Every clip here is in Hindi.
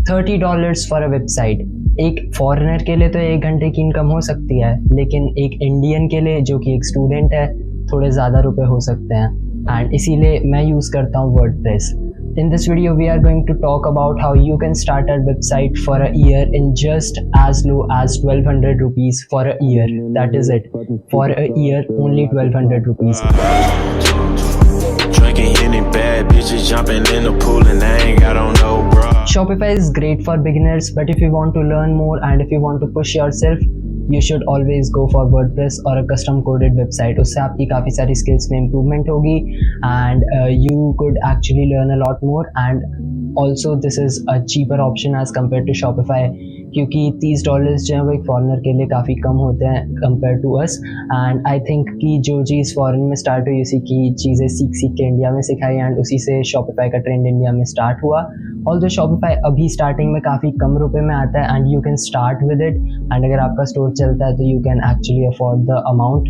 $30 फॉर अ वेबसाइट। एक फॉरेनर के लिए तो 1 घंटे की इनकम हो सकती है, लेकिन एक इंडियन के लिए जो कि एक स्टूडेंट है थोड़े ज़्यादा रुपए हो सकते हैं, एंड इसीलिए मैं यूज़ करता हूँ WordPress. In this video, we are going to talk about how you can start a website for a year in just as low as 1200 rupees for a year. That is it. For a year, only 1200 rupees. Drinking any bad bitches jumping in the pool and they ain't got on no bra. Shopify is great for beginners, but if you want to learn more and if you want to push yourself, you should always go for WordPress or a custom coded website. उससे आपकी काफ़ी सारी skills में improvement होगी and you could actually learn a lot more, and also this is a cheaper option as compared to Shopify, क्योंकि $30 जो है वो एक फॉरेनर के लिए काफ़ी कम होते हैं compare to us. And I think कि जो चीज़ फॉरेन में स्टार्ट हुई उसी की चीज़ें सीख के इंडिया में सिखाई, एंड उसी से शॉपिफाई का ट्रेंड इंडिया में स्टार्ट हुआ। ऑल्दो शॉपिफाई अभी स्टार्टिंग में काफ़ी कम रुपए में आता है and you can start with it, and अगर आपका स्टोर चलता है तो you can actually afford the amount,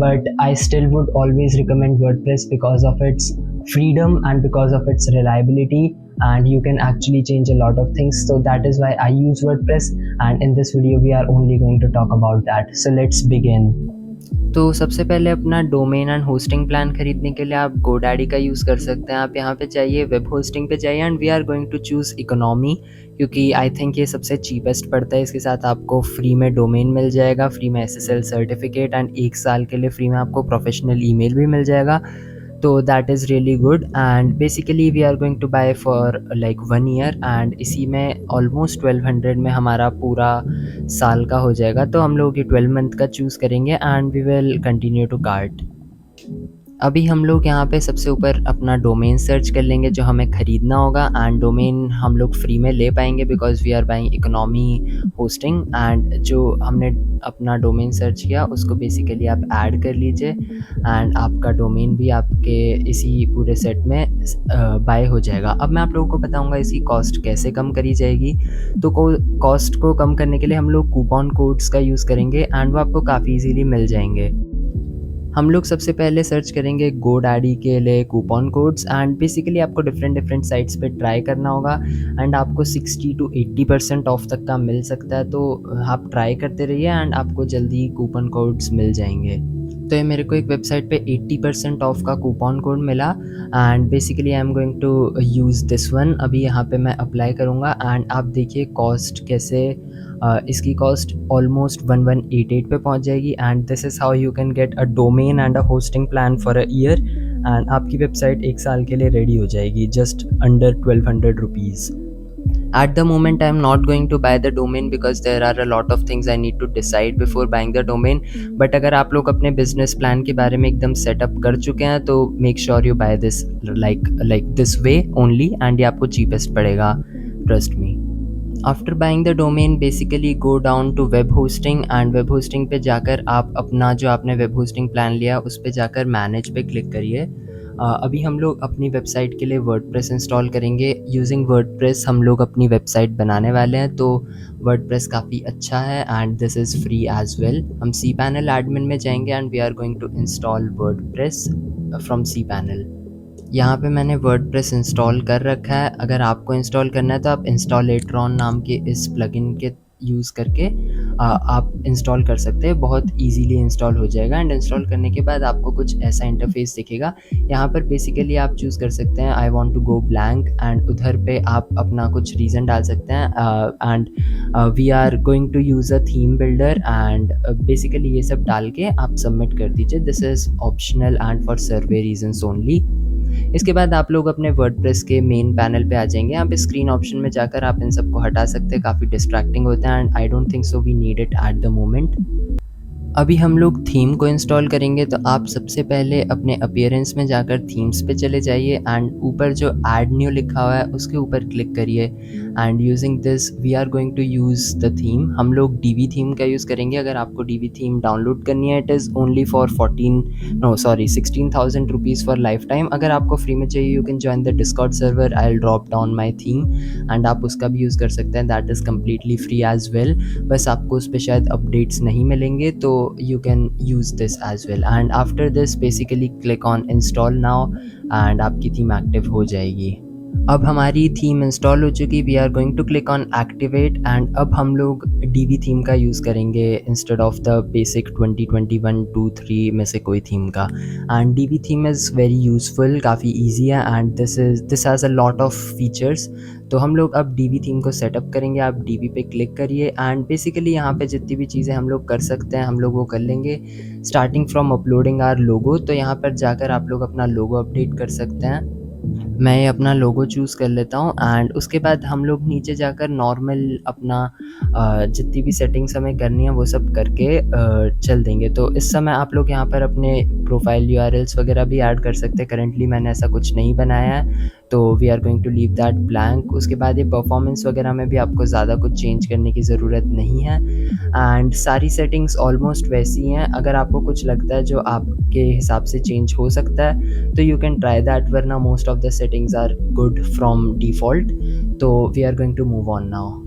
but I still would always recommend WordPress because of its freedom and because of its reliability, and you can actually change a lot of things. So that is why I use WordPress, and in this video we are only going to talk about that. So let's begin. तो सबसे पहले अपना डोमेन एंड होस्टिंग प्लान खरीदने के लिए आप GoDaddy का यूज़ कर सकते हैं। आप यहाँ पे जाइए, वेब होस्टिंग पे जाइए, and we are going to choose economy, क्योंकि आई थिंक ये सबसे चीपेस्ट पड़ता है। इसके साथ आपको फ्री में डोमेन मिल जाएगा, फ्री में SSL सर्टिफिकेट, एंड 1 साल के लिए फ्री में आपको प्रोफेशनल ईमेल भी मिल जाएगा। तो that is really good, and basically we are going to buy for like 1 year, and इसी में ऑलमोस्ट 1200 में हमारा पूरा साल का हो जाएगा। तो हम लोग ये 12 मंथ का चूज़ करेंगे and we will continue to cart. अभी हम लोग यहाँ पे सबसे ऊपर अपना डोमेन सर्च कर लेंगे जो हमें ख़रीदना होगा, एंड डोमेन हम लोग फ्री में ले पाएंगे because we are buying economy hosting. And जो हमने अपना डोमेन सर्च किया उसको बेसिकली आप ऐड कर लीजिए, एंड आपका डोमेन भी आपके इसी पूरे सेट में बाय हो जाएगा। अब मैं आप लोगों को बताऊंगा इसकी कॉस्ट कैसे कम करी जाएगी। तो कॉस्ट को कम करने के लिए हम लोग कूपन कोड्स का यूज़ करेंगे, एंड वो आपको काफ़ी ईजीली मिल जाएंगे। हम लोग सबसे पहले सर्च करेंगे GoDaddy के लिए कूपन कोड्स, एंड बेसिकली आपको डिफरेंट साइट्स पे ट्राई करना होगा, एंड आपको 60 to 80% ऑफ तक का मिल सकता है। तो आप ट्राई करते रहिए एंड आपको जल्दी कूपन कोड्स मिल जाएंगे। तो ये मेरे को एक वेबसाइट पे 80% ऑफ का कूपन कोड मिला, and basically I am going to use this one. अभी यहाँ पे मैं अप्लाई करूँगा, एंड आप देखिए कॉस्ट कैसे इसकी कॉस्ट ऑलमोस्ट 1188 पे पहुँच जाएगी, and this is how you can get a domain and a hosting plan for a year, and आपकी वेबसाइट 1 साल के लिए रेडी हो जाएगी just under 1200 rupees. At the moment, I am not going to buy the domain because there are a lot of things I need to decide before buying the domain. But अगर आप लोग अपने business plan के बारे में एकदम setup कर चुके हैं तो make sure you buy this like this way only, and ये आपको cheapest पड़ेगा, trust me. After buying the domain, basically go down to web hosting, and web hosting पे जाकर आप अपना जो आपने web hosting plan लिया उस पे जाकर manage पे click करिए। अभी हम लोग अपनी वेबसाइट के लिए वर्डप्रेस इंस्टॉल करेंगे। यूजिंग वर्डप्रेस हम लोग अपनी वेबसाइट बनाने वाले हैं, तो वर्डप्रेस काफ़ी अच्छा है and this is free as well. हम cPanel एडमिन में जाएंगे and we are going to install WordPress from cPanel। यहाँ पे मैंने वर्डप्रेस इंस्टॉल कर रखा है। अगर आपको इंस्टॉल करना है तो आप इंस्टॉलेट्रॉन नाम के इस प्लगइन के यूज़ करके आप इंस्टॉल कर सकते हैं। बहुत इजीली इंस्टॉल हो जाएगा, एंड इंस्टॉल करने के बाद आपको कुछ ऐसा इंटरफेस दिखेगा। यहाँ पर बेसिकली आप चूज़ कर सकते हैं I want to go blank, and उधर पे आप अपना कुछ रीज़न डाल सकते हैं, and we are going to use a theme builder, and basically ये सब डाल के आप सबमिट कर दीजिए। This is optional and for survey reasons only. इसके बाद आप लोग अपने वर्डप्रेस के मेन पैनल पे आ जाएंगे। यहाँ पे स्क्रीन ऑप्शन में जाकर आप इन सबको हटा सकते हैं, काफ़ी डिस्ट्रैक्टिंग होता है, and I don't think so we need it at the moment. अभी हम लोग थीम को इंस्टॉल करेंगे, तो आप सबसे पहले अपने अपीयरेंस में जाकर थीम्स पे चले जाइए, एंड ऊपर जो ऐड न्यू लिखा हुआ है उसके ऊपर क्लिक करिए, and using this we are going to use the theme. हम लोग DV थीम का यूज़ करेंगे। अगर आपको DV थीम डाउनलोड करनी है, it is only for 16,000 rupees for life time. अगर आपको फ्री में चाहिए you can join the discord server, I will drop down my theme, and आप उसका भी यूज़ कर सकते हैं। That is completely free as well. बस आपको उस पर शायद अपडेट्स नहीं मिलेंगे, तो you can use this as well, and after this basically click on install now and आपकी थीम एक्टिव हो जाएगी। अब हमारी थीम इंस्टॉल हो चुकी, we are going to click on activate and अब हम लोग डीवी थीम का यूज़ करेंगे इंस्टेड ऑफ द बेसिक 2021 2 3 में से कोई थीम का। And DV theme is very useful, काफ़ी इजी है and this has a lot of features. तो हम लोग अब डीवी थीम को सेटअप करेंगे। आप डीवी पे क्लिक करिए एंड बेसिकली यहाँ पे जितनी भी चीज़ें हम लोग कर सकते हैं हम लोग वो कर लेंगे, स्टार्टिंग फ्रॉम अपलोडिंग आवर लोगो। तो यहाँ पर जाकर आप लोग अपना लोगो अपडेट कर सकते हैं। मैं ये अपना लोगो चूज़ कर लेता हूँ एंड उसके बाद हम लोग नीचे जाकर नॉर्मल अपना जितनी भी सेटिंग्स हमें करनी है वो सब करके चल देंगे। तो इस समय आप लोग यहाँ पर अपने प्रोफाइल यूआरएल्स वगैरह भी ऐड कर सकते हैं। करेंटली मैंने ऐसा कुछ नहीं बनाया है, तो we are going to leave that blank. उसके बाद ये परफॉर्मेंस वगैरह में भी आपको ज़्यादा कुछ चेंज करने की ज़रूरत नहीं है एंड सारी सेटिंग्स ऑलमोस्ट वैसी हैं। अगर आपको कुछ लगता है जो आपके हिसाब से चेंज हो सकता है तो यू कैन ट्राई दैट, वरना most of the settings are good from default. तो we are going to move on now.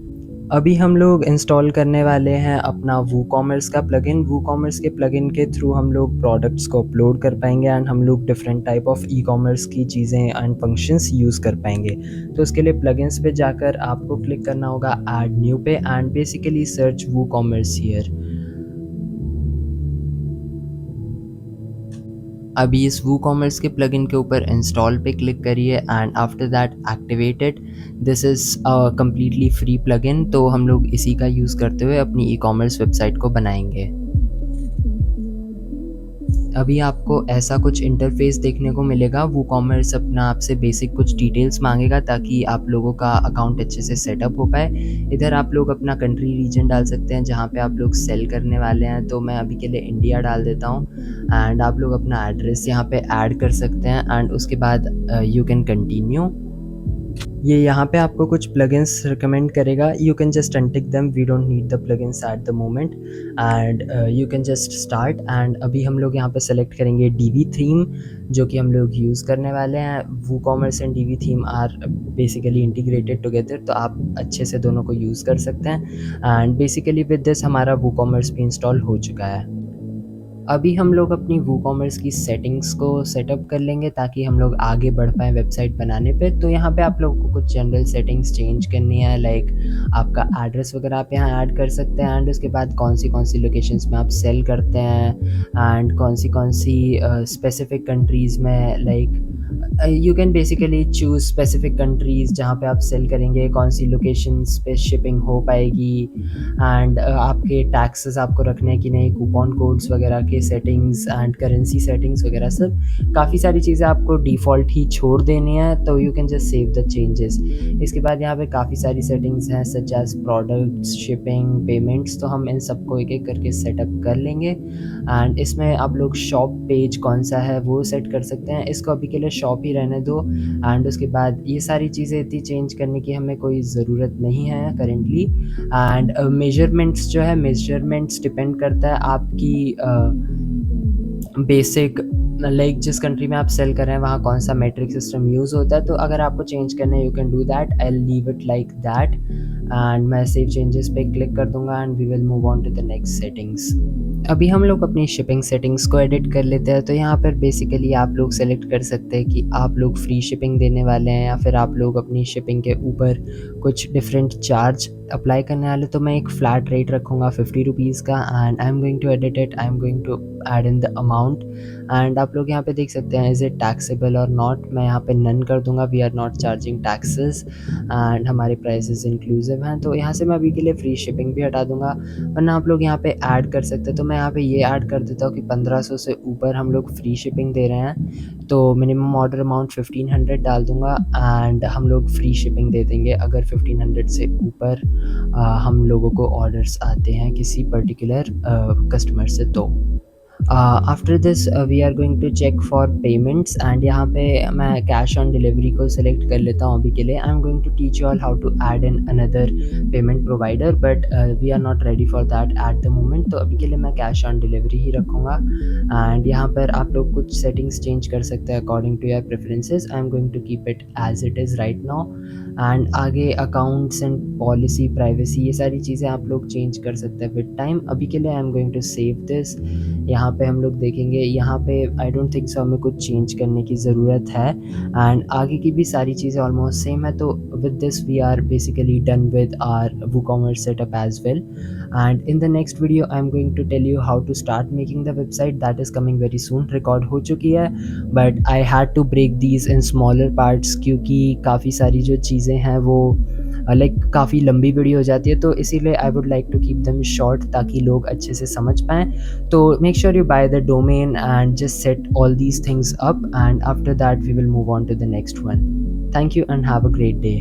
अभी हम लोग इंस्टॉल करने वाले हैं अपना वूकॉमर्स का प्लगइन। वूकॉमर्स के प्लगइन के थ्रू हम लोग प्रोडक्ट्स को अपलोड कर पाएंगे एंड हम लोग different type of e commerce की चीज़ें एंड फंक्शंस यूज़ कर पाएंगे। तो उसके लिए प्लगइन्स पे जाकर आपको क्लिक करना होगा ऐड न्यू पे and basically search WooCommerce here. अभी इस वूकॉमर्स के प्लगइन के ऊपर इंस्टॉल पे क्लिक करिए and after that activate it. This is a completely free plugin, तो हम लोग इसी का यूज़ करते हुए अपनी ई कॉमर्स वेबसाइट को बनाएंगे। अभी आपको ऐसा कुछ इंटरफेस देखने को मिलेगा। वूकॉमर्स अपना आपसे बेसिक कुछ डिटेल्स मांगेगा ताकि आप लोगों का अकाउंट अच्छे से सेटअप हो पाए। इधर आप लोग अपना कंट्री रीजन डाल सकते हैं जहाँ पे आप लोग सेल करने वाले हैं। तो मैं अभी के लिए इंडिया डाल देता हूँ एंड आप लोग अपना एड्रेस यहाँ पे ऐड कर सकते हैं एंड उसके बाद यू कैन कंटिन्यू। ये यहाँ पे आपको कुछ प्लगइन्स रिकमेंड करेगा, you can just untick them, we don't need the plugins at the moment and you can just start. And अभी हम लोग यहाँ पे सेलेक्ट करेंगे डीवी थीम जो कि हम लोग यूज़ करने वाले हैं। WooCommerce and DV theme are basically integrated together, तो आप अच्छे से दोनों को यूज़ कर सकते हैं एंड बेसिकली विद दिस हमारा वूकॉमर्स भी इंस्टॉल हो चुका है। अभी हम लोग अपनी वूकॉमर्स की सेटिंग्स को सेटअप कर लेंगे ताकि हम लोग आगे बढ़ पाएँ वेबसाइट बनाने पे। तो यहाँ पे आप लोगों को कुछ जनरल सेटिंग्स चेंज करनी है, लाइक आपका एड्रेस वगैरह आप यहाँ ऐड कर सकते हैं एंड उसके बाद कौन सी लोकेशंस में आप सेल करते हैं एंड कौन सी स्पेसिफिक कंट्रीज़ में, like you can basically choose specific countries जहाँ पे आप सेल करेंगे, कौन सी लोकेशंस पे शिपिंग हो पाएगी एंड आपके टैक्सेस आपको रखने हैं कि नहीं, कूपन कोड्स वगैरह के सेटिंग्स एंड करेंसी सेटिंग्स वगैरह सब काफ़ी सारी चीज़ें आपको डिफ़ॉल्ट ही छोड़ देनी है। तो you can just save the changes. इसके बाद यहाँ पे काफ़ी सारी सेटिंग्स हैं such as products, shipping, payments. तो हम इन सबको एक एक करके सेटअप कर लेंगे एंड इसमें आप लोग शॉप पेज कौन सा है वो सेट कर सकते हैं। इसको अभी के लिए शॉप ही रहने दो एंड उसके बाद ये सारी चीज़ें इतनी चेंज करने की हमें कोई ज़रूरत नहीं है करेंटली। एंड मेजरमेंट्स जो है, मेजरमेंट्स डिपेंड करता है आपकी बेसिक, लाइक जिस कंट्री में आप सेल कर रहे हैं वहाँ कौन सा मेट्रिक सिस्टम यूज़ होता है। तो अगर आपको चेंज करना है you can do that, I leave it like that and मैं सेव चेंजेस पे क्लिक कर दूंगा and we will move on to the next settings. अभी हम लोग अपनी शिपिंग सेटिंग्स को एडिट कर लेते हैं। तो यहाँ पर बेसिकली आप लोग सेलेक्ट कर सकते हैं कि आप लोग फ्री शिपिंग देने वाले हैं या फिर आप लोग अपनी शिपिंग के ऊपर कुछ डिफरेंट चार्ज अप्लाई करने वाले। तो मैं एक फ़्लैट रेट रखूँगा 50 रुपीज़ का and I am going to edit it, I am going to add in the amount and आप लोग यहाँ पे देख सकते हैं इज़ इट टैक्सेबल और नॉट। मैं यहाँ पे नन कर दूंगा, we are not charging taxes and हमारे प्राइसेस इंक्लूसिव हैं। तो यहाँ से मैं अभी के लिए फ्री शिपिंग भी हटा दूंगा, वरना आप लोग यहाँ पे ऐड कर सकते हैं। तो मैं यहाँ पे ये ऐड कर देता हूँ कि 1500 से ऊपर हम लोग फ्री शिपिंग दे रहे हैं, तो मिनिमम ऑर्डर अमाउंट 1500 डाल दूंगा एंड हम लोग फ्री शिपिंग दे देंगे अगर 1500 से ऊपर हम लोगों को ऑर्डर्स आते हैं किसी पर्टिकुलर कस्टमर से। तो after this we are going to check for payments and यहाँ पे मैं कैश ऑन डिलीवरी को सिलेक्ट कर लेता हूँ अभी के लिए। I am going to teach you all how to add in another payment provider but we are not ready for that at the moment. तो अभी के लिए मैं कैश ऑन डिलीवरी ही रखूँगा एंड यहाँ पर आप लोग कुछ सेटिंग्स चेंज कर सकते हैं according to your preferences. I am going to keep it as it is right now and आगे अकाउंट्स एंड पॉलिसी प्राइवेसी ये सारी चीज़ें आप लोग चेंज कर सकते हैं विद टाइम। अभी के लिए I am going to save this. यहाँ पे हम लोग देखेंगे, यहाँ पे आई डोंट थिंक सो हमें कुछ चेंज करने की ज़रूरत है एंड आगे की भी सारी चीज़ें ऑलमोस्ट सेम है। तो with this we are basically done with our WooCommerce setup as well, and in the next video I am going to tell you how to start making the website that is coming very soon। Record हो चुकी है but I had to break these in smaller parts क्योंकि काफ़ी सारी जो चीज़ें हैं वो लाइक काफ़ी लंबी वीडियो हो जाती है, तो इसीलिए I would like to keep them short ताकि लोग अच्छे से समझ पाएँ। तो make sure you buy the domain and just set all these things up and after that we will move on to the next one. Thank you and have a great day.